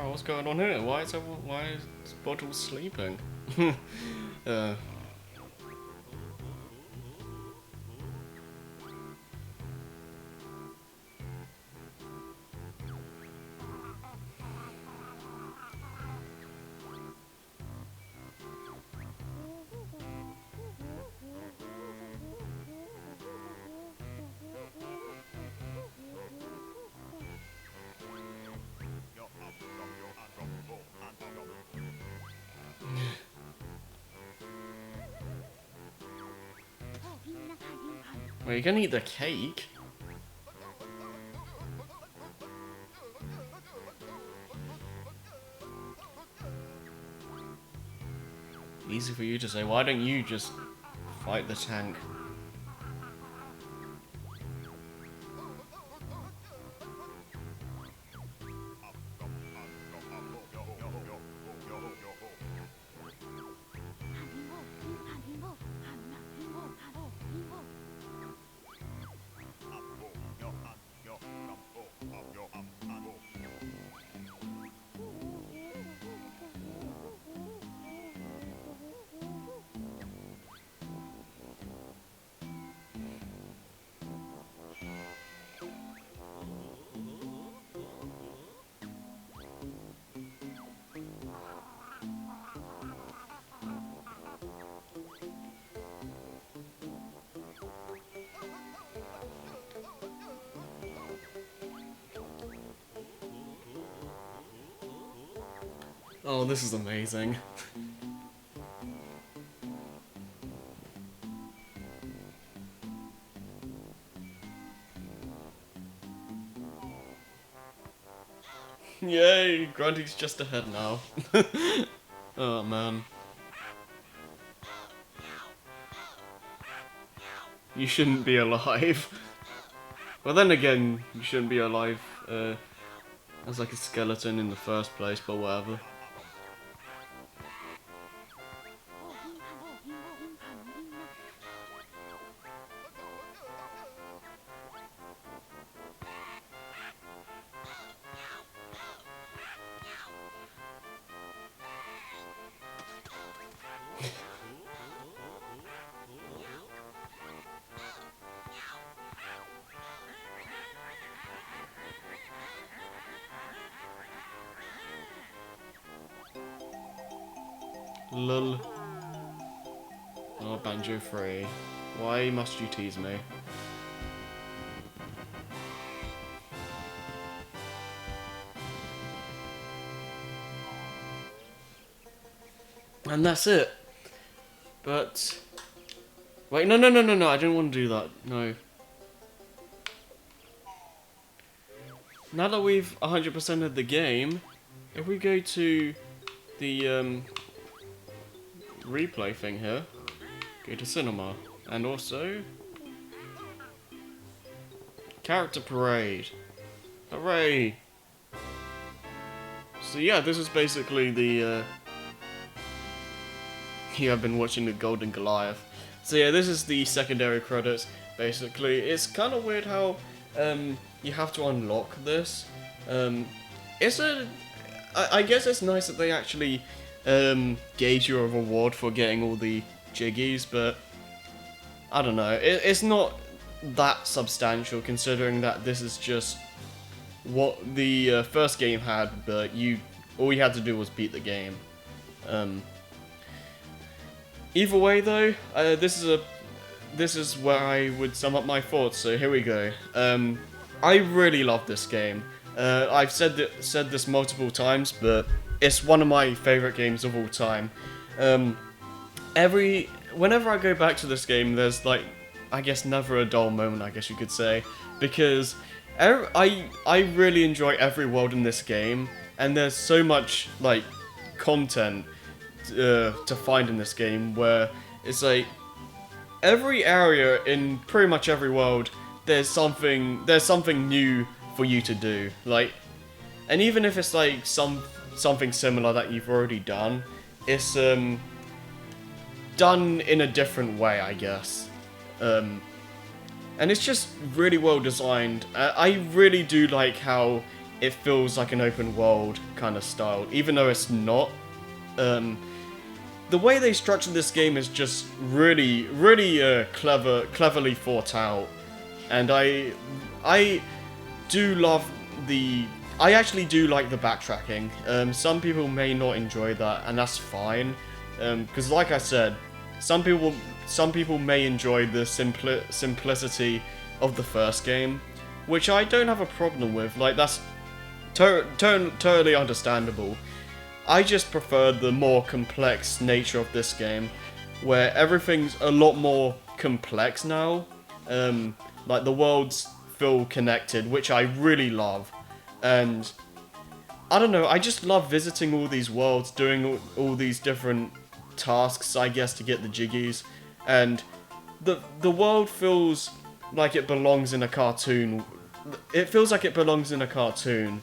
Oh, what's going on here? Why is Bottle sleeping? uh, well, you can eat the cake. Easy for you to say. Why don't you just fight the tank? Oh, this is amazing. Yay, Grundy's just ahead now. Oh man. You shouldn't be alive. Well then again, you shouldn't be alive as like a skeleton in the first place, but whatever. Lol. Oh, Banjo free. Why must you tease me? And that's it. But wait, no, I didn't want to do that. No. Now that we've 100%ed the game, if we go to the replay thing here, go to cinema, and also character parade. Hooray! So yeah, this is basically the you have been watching the Golden Goliath. So yeah, this is the secondary credits. Basically, it's kind of weird how you have to unlock this. I guess it's nice that they actually gauge you a reward for getting all the jiggies, but I don't know. It's not that substantial considering that this is just what the first game had, but all you had to do was beat the game. Either way, though, this is where I would sum up my thoughts. So here we go. I really love this game. I've said this multiple times, but it's one of my favorite games of all time. Whenever I go back to this game, there's like, I guess, never a dull moment, I guess you could say, because I really enjoy every world in this game, and there's so much like content to find in this game where it's like every area in pretty much every world there's something new for you to do, like, and even if it's like something similar that you've already done, it's done in a different way, I guess. And it's just really well designed. I really do like how it feels like an open world kind of style, even though it's not. The way they structure this game is just really, really cleverly thought out, and I do love the. I actually do like the backtracking. Some people may not enjoy that, and that's fine, because like I said, some people may enjoy the simplicity of the first game, which I don't have a problem with. Like, that's totally understandable. I just prefer the more complex nature of this game, where everything's a lot more complex now. Like, the worlds feel connected, which I really love. And I don't know, I just love visiting all these worlds, doing all these different tasks, I guess, to get the jiggies. And the world feels like it belongs in a cartoon. It feels like it belongs in a cartoon.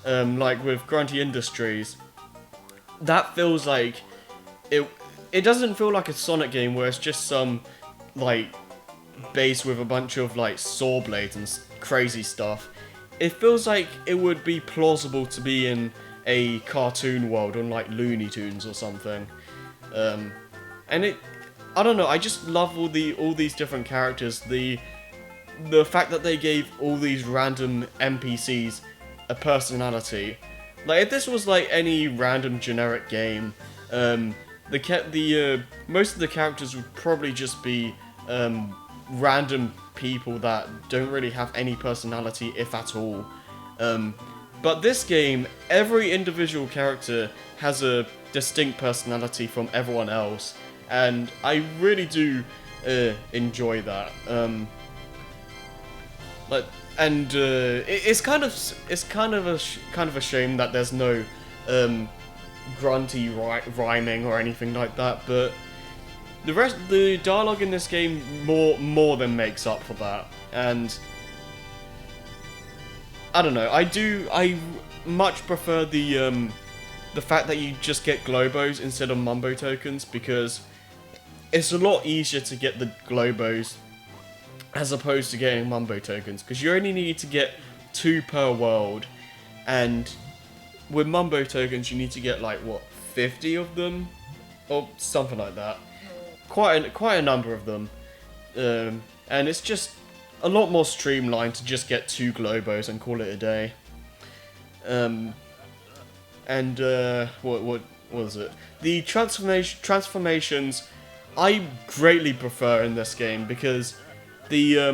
Like with Grunty Industries. That feels like it doesn't feel like a Sonic game where it's just some like base with a bunch of like saw blades and crazy stuff. It feels like it would be plausible to be in a cartoon world on like Looney Tunes or something. And I don't know, I just love all these different characters. The fact that they gave all these random NPCs a personality. Like, if this was like any random generic game, most of the characters would probably just be random people that don't really have any personality, if at all. But this game, every individual character has a distinct personality from everyone else, and I really do enjoy that. It's kind of a shame that there's no grunty rhyming or anything like that, but the dialogue in this game more than makes up for that. And I don't know, I much prefer the fact that you just get Globos instead of Mumbo tokens, because it's a lot easier to get the Globos as opposed to getting Mumbo tokens, because you only need to get 2 per world, and with Mumbo tokens you need to get like, what, 50 of them? Or something like that. Quite a number of them. And it's just a lot more streamlined to just get 2 Globos and call it a day. What was it? The transformations I greatly prefer in this game, because they're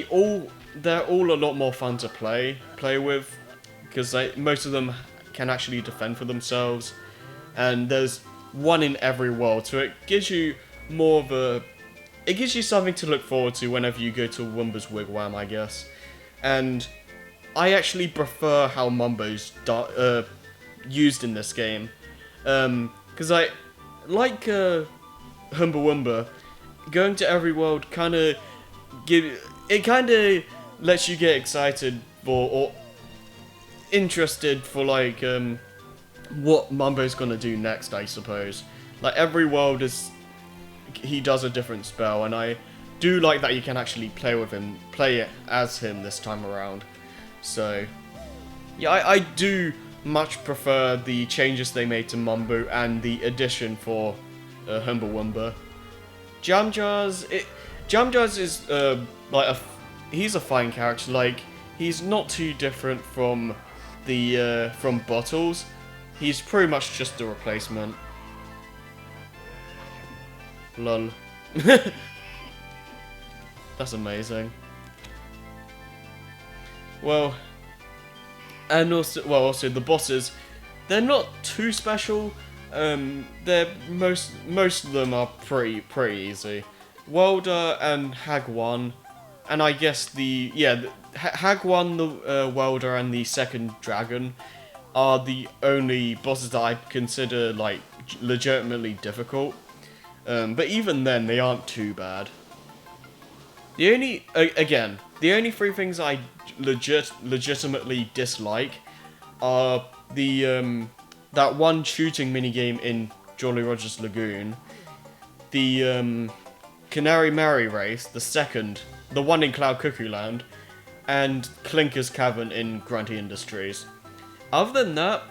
all a lot more fun to play with, because most of them can actually defend for themselves, and there's one in every world, so it gives you something to look forward to whenever you go to Wumba's Wigwam, I guess. And I actually prefer how Mumbo's used in this game, because I like Humba Wumba. Going to every world kind of lets you get excited for, or interested for, like what Mumbo's gonna do next, I suppose. Like, every world he does a different spell, and I do like that you can actually play as him this time around. So yeah, I do much prefer the changes they made to Mumbo and the addition for Humba Wumba. Jamjars is he's a fine character. Like, he's not too different from from Bottles. He's pretty much just a replacement. Lol. That's amazing. Well, and also the bosses, they're not too special. They're most of them are pretty easy. Welder and Hag1, and I guess Hag1, the Welder, and the second dragon are the only bosses that I consider like legitimately difficult. But even then, they aren't too bad. The only 3 things I legitimately dislike are that one shooting minigame in Jolly Roger's Lagoon, the Canary Mary race, the one in Cloud Cuckoo Land, and Clinker's Cavern in Grunty Industries. Other than that,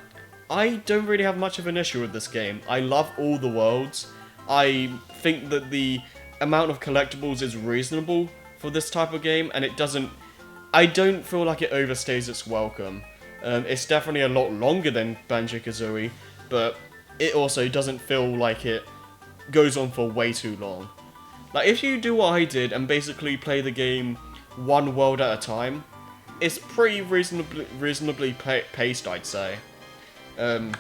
I don't really have much of an issue with this game. I love all the worlds. I think that the amount of collectibles is reasonable for this type of game, and I don't feel like it overstays its welcome. It's definitely a lot longer than Banjo-Kazooie, but it also doesn't feel like it goes on for way too long. Like, if you do what I did and basically play the game one world at a time, it's pretty reasonably paced, I'd say. And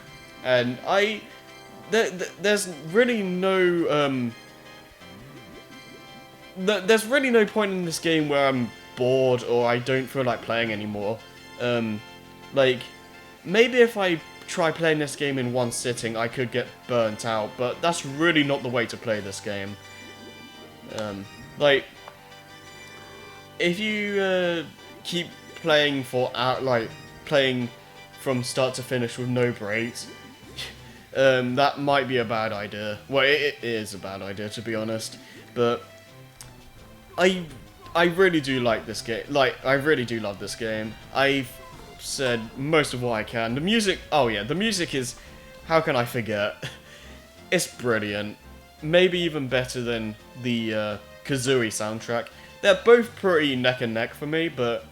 there's really no there's really no point in this game where I'm bored or I don't feel like playing anymore. Like, maybe if I try playing this game in one sitting, I could get burnt out, but that's really not the way to play this game. Like, if you keep playing playing from start to finish with no breaks, that might be a bad idea. Well, it is a bad idea, to be honest, but I really do like this game. Like, I really do love this game. I've said most of what I can. The music, oh yeah, the music is, how can I forget? It's brilliant. Maybe even better than the Kazooie soundtrack. They're both pretty neck and neck for me, but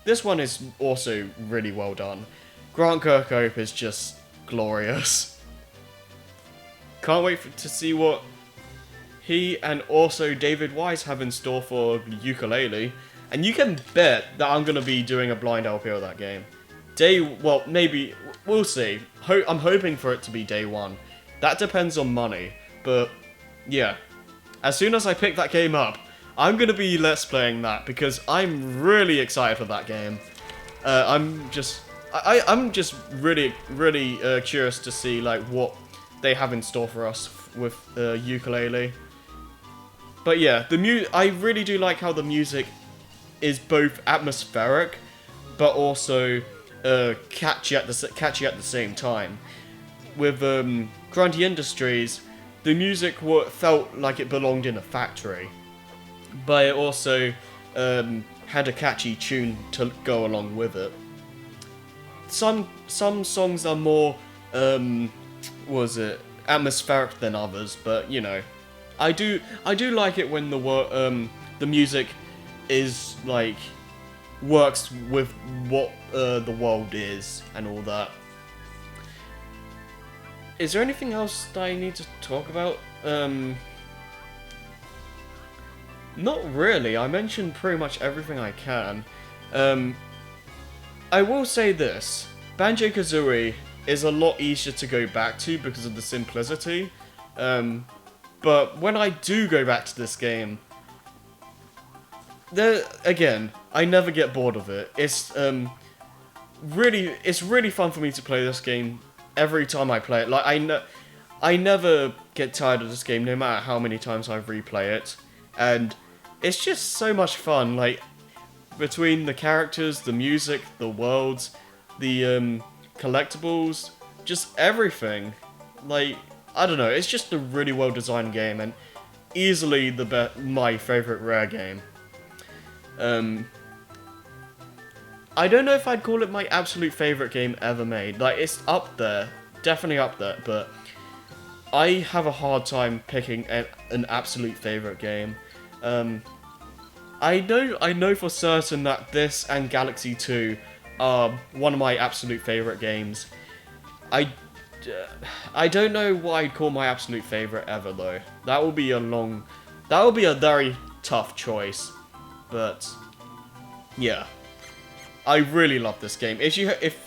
this one is also really well done. Grant Kirkhope is just glorious. Can't wait to see what he and also David Wise have in store for Yooka-Laylee. And you can bet that I'm going to be doing a blind LP of that game. Well, maybe, we'll see. I'm hoping for it to be day one. That depends on money, but yeah. As soon as I pick that game up, I'm going to be Let's Playing that, because I'm really excited for that game. I'm just really curious to see, like, what they have in store for us with Yooka-Laylee. But yeah, I really do like how the music is both atmospheric, but also catchy at the same time. With Grunty Industries, the music felt like it belonged in a factory, but it also had a catchy tune to go along with it. Some songs are more atmospheric than others, but you know, I do like it when the music is like works with what the world is and all that. Is there anything else that I need to talk about? Not really. I mentioned pretty much everything I can. I will say this. Banjo-Kazooie is a lot easier to go back to because of the simplicity. But when I do go back to this game, again, I never get bored of it. It's really fun for me to play this game every time I play it. Like, I never get tired of this game, no matter how many times I replay it. And it's just so much fun, like, between the characters, the music, the worlds, the collectibles, just everything. Like, I don't know, it's just a really well designed game, and easily my favourite Rare game. I don't know if I'd call it my absolute favourite game ever made. Like, it's up there, definitely up there, but I have a hard time picking an absolute favourite game. I know for certain that this and Galaxy 2 are one of my absolute favourite games. I don't know what I'd call my absolute favourite ever, though. That will be a very tough choice, but yeah. I really love this game. If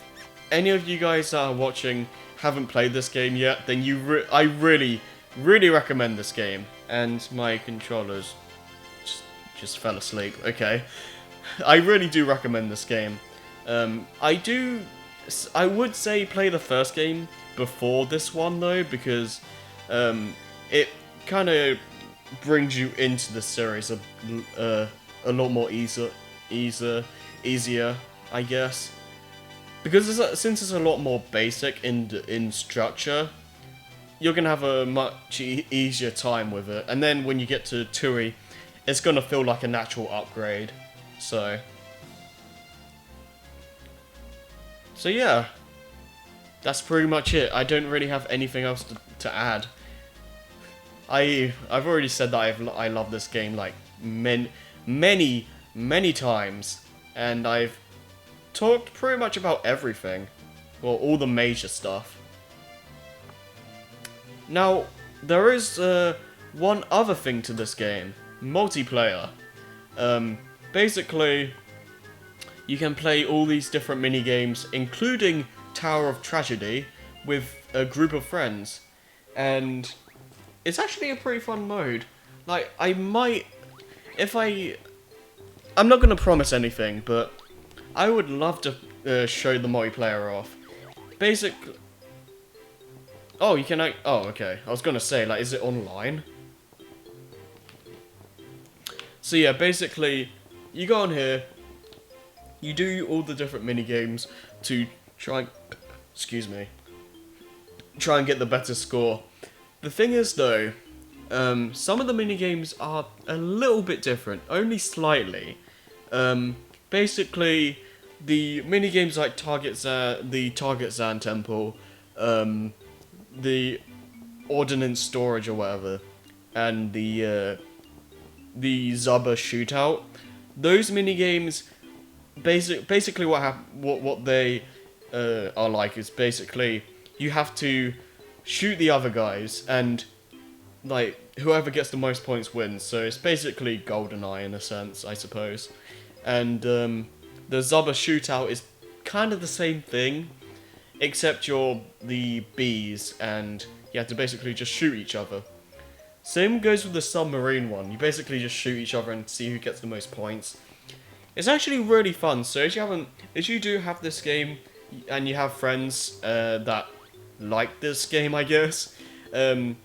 any of you guys that are watching haven't played this game yet, then I really recommend this game. And my controllers just fell asleep. Okay, I really do recommend this game. I would say play the first game before this one though, because it kind of brings you into the series a lot more easier, I guess, because since it's a lot more basic in structure, you're gonna have a much easier time with it. And then when you get to Tooie, it's gonna feel like a natural upgrade. So So yeah, that's pretty much it. I don't really have anything else to add. I've already said that I love this game like many times, and I've talked pretty much about everything, well, all the major stuff. Now there is one other thing to this game: multiplayer. Basically, you can play all these different mini games, including Tower of Tragedy, with a group of friends, and it's actually a pretty fun mode. Like, I'm not gonna promise anything, but I would love to show the multiplayer off. Basically, oh, you can. Oh, okay. I was gonna say, like, is it online? So yeah, basically, you go on here, you do all the different mini games to try, excuse me, try and get the better score. The thing is though, some of the mini games are a little bit different, only slightly. Basically, the mini games like the Target Zan Temple, the Ordnance Storage or whatever, and the Zubba Shootout. Those mini games, basically what they are like is basically you have to shoot the other guys, and like whoever gets the most points wins. So it's basically GoldenEye in a sense, I suppose. And the Zubba Shootout is kind of the same thing, except you're the bees and you have to basically just shoot each other. Same goes with the submarine one. You basically just shoot each other and see who gets the most points. It's actually really fun. So if you do have this game and you have friends that like this game, I guess, then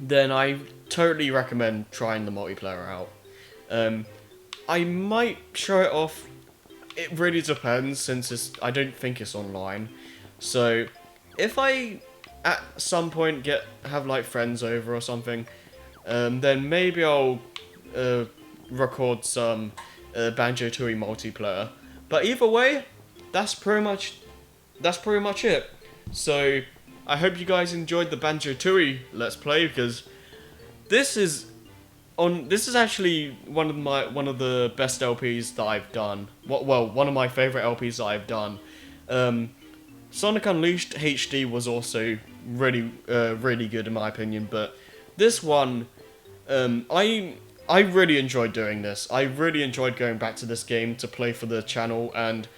I totally recommend trying the multiplayer out. I might show it off. It really depends, since I don't think it's online. So if I at some point have like friends over or something, then maybe I'll record some Banjo Tooie multiplayer. But either way, that's pretty much it. So I hope you guys enjoyed the Banjo Tooie Let's Play, because this is actually one of the best LPs that I've done. Well, one of my favorite LPs that I've done. Sonic Unleashed HD was also really good in my opinion, but this one, I really enjoyed doing this. I really enjoyed going back to this game to play for the channel, and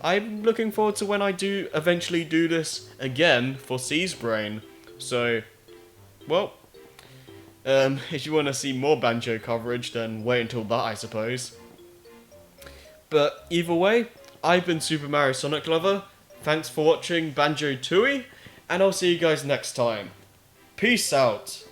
I'm looking forward to when I do eventually do this again for C's Brain. So, well, if you want to see more Banjo coverage, then wait until that, I suppose. But either way, I've been Super Mario Sonic Lover. Thanks for watching Banjo Tooie, and I'll see you guys next time. Peace out.